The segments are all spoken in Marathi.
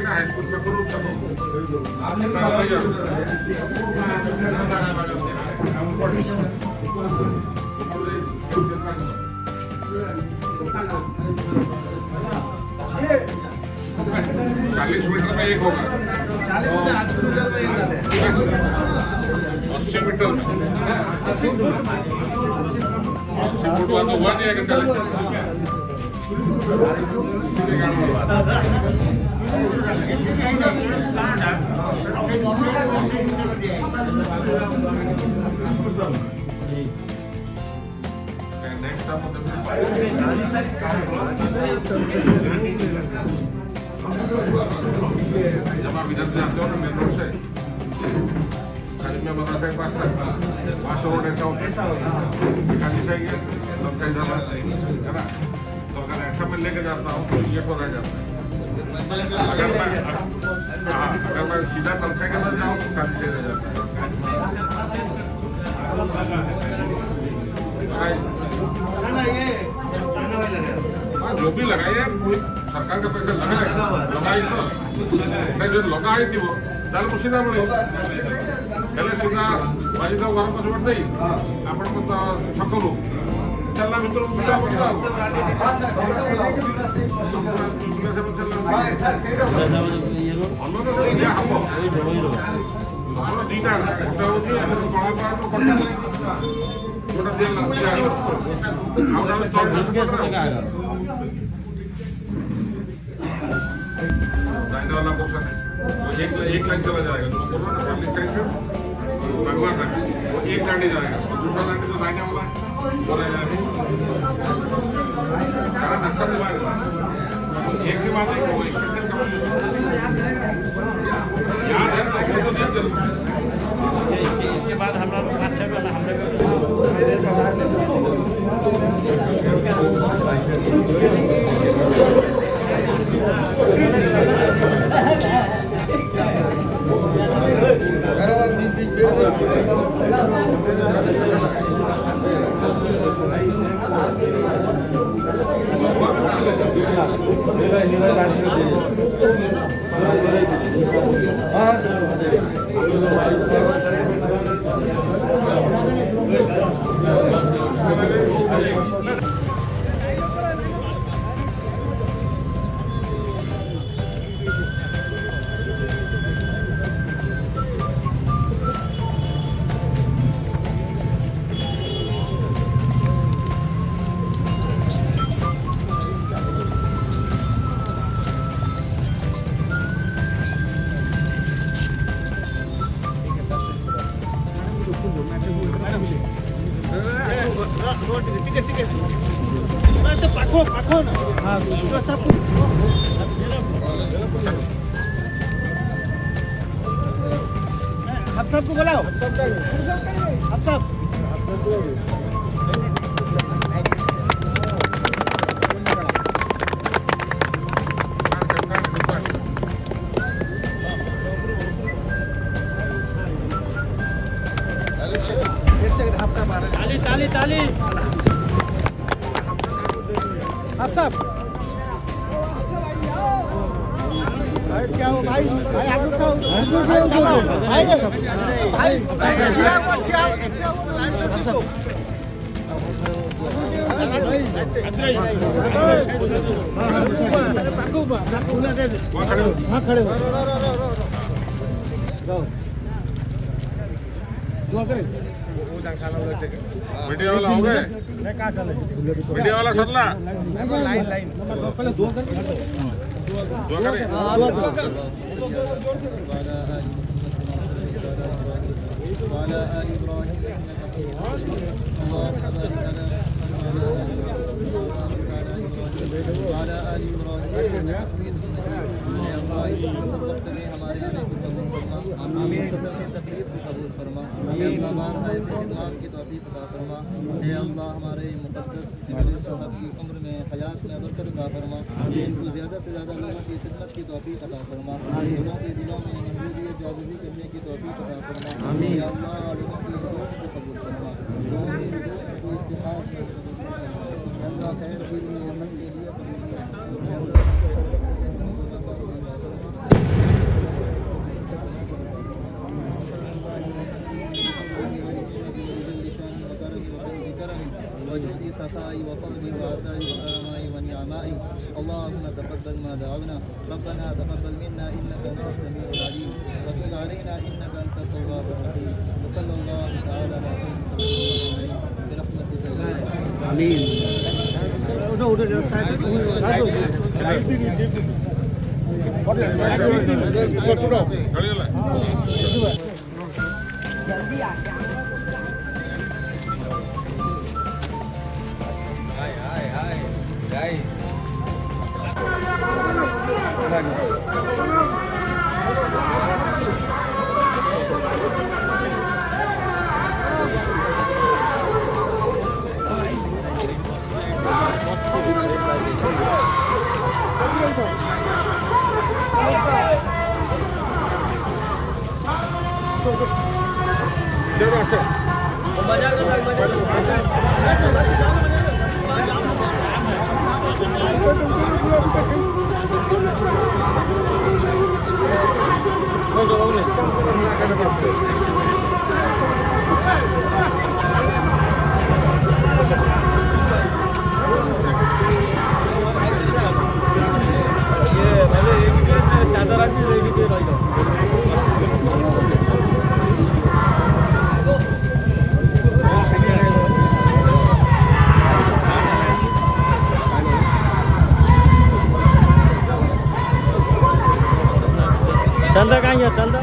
हाईस्कूल में करूँ चालीस मीटर में एक होगा, 80 मीटर में 80 फुट वाला तो हुआ नहीं है कि जब आप इधर से जाते हो ना मेन रोड से में मदरसा के पास वहाँ से रोड ऐसा होगा खाली सही है तो कैसा है ना। तो अगर ऐसा मैं लेके जाता हूँ तो ये तो रह जाता है। अगर मैं सीधा तलखा के अंदर जाऊँ तो खाली सही रह जाता है। जो भी लगाइए कोई सरकार का पैसा लगाएगा लगाई तो जो लगाई थी वो दाल को सीधा मिले हेल्ले सीधा बाजी तो गरम कर पड़ता ही आपण को छकलू चलना मित्र बुला पड़ता वाला पोर्शन है वो एक लाइन चला जाएगा तो बोलो ना भगवान है वो एक दांडी जाएगा और दूसरा दांडी जो दाहिने वाला है वो रह जाएगा। सारा नक्शा दिमाग एक के बाद एक वो एक याद है तो नहीं जरूर इसके बाद हम लोग अच्छा वाला हम लोग आप सबको बुलाओ आप सब ताली ताली ताली आप सब क्या हो भाई भाई आगे उठाओ भाई खड़े हो मीडिया वाला हो गए मीडिया वाला सदला लाइन लाइन पहले दो कर وعلى آل إبراهيم إنك حميد مجيد اللهم بارك على محمد وعلى آل محمد वाला आलि इब्राहिम हमीद मजीद। हे अल्लाह इस मुख्तसर वक्त में हमारे आने को कबूल फरमा, मुख्तसर सी तकलीफ को कबूल फरमा। हे अल्लाह बारहा ऐसे खिदमत की तौफीक अता फरमा। हे अल्लाह हमारे मुक़द्दस इमाम साहब की उम्र में हयात में बरकत अता फरमा, इनको ज़्यादा से ज़्यादा लोगों की खिदमत की तौफीक अता फरमा, लोगों के दिलों में मंजूरियत जागज़ी करने की तौफीक अता फरमा। हे अल्लाह लोगों की दुआओं को कबूल फरमा, लोगों की दुआओं को इत्तिहाद में कबूल फरमा। हे अल्लाह खैर के लिए अमल के लिए कबूलियत। हे अल्लाह وجودي صفائي وفضلي وعطائي وكرمائي ونعمائي اللهم تقبل ما دعونا ربنا تقبل منا انك انت السميع العليم وتب علينا انك انت التواب الرحيم وصلى الله تعالى على خير برحمتك يا आमीन। चंदा कहाँ गया चंदा?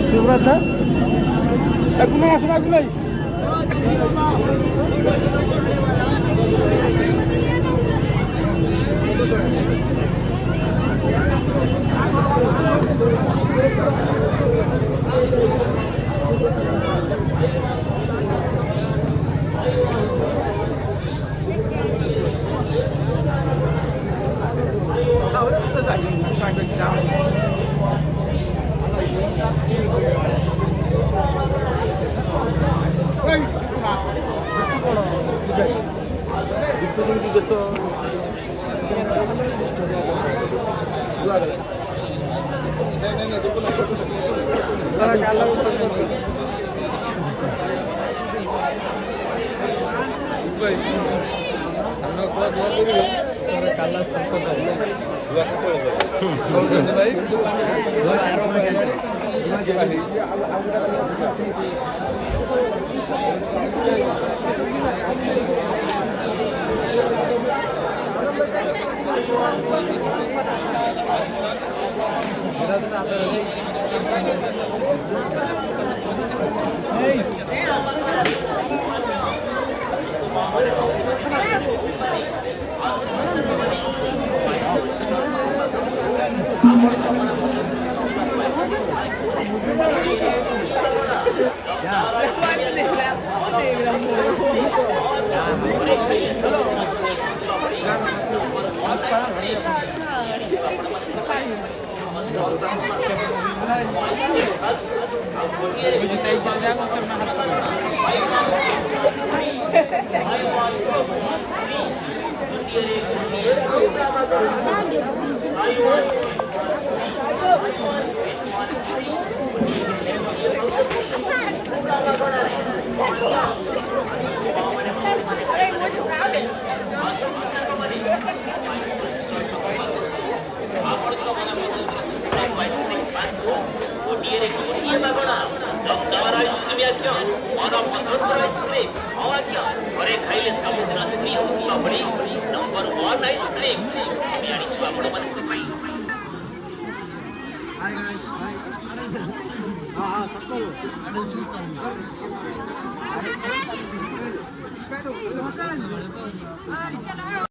সুব্রত দাস এখনো আসে না এগুলাই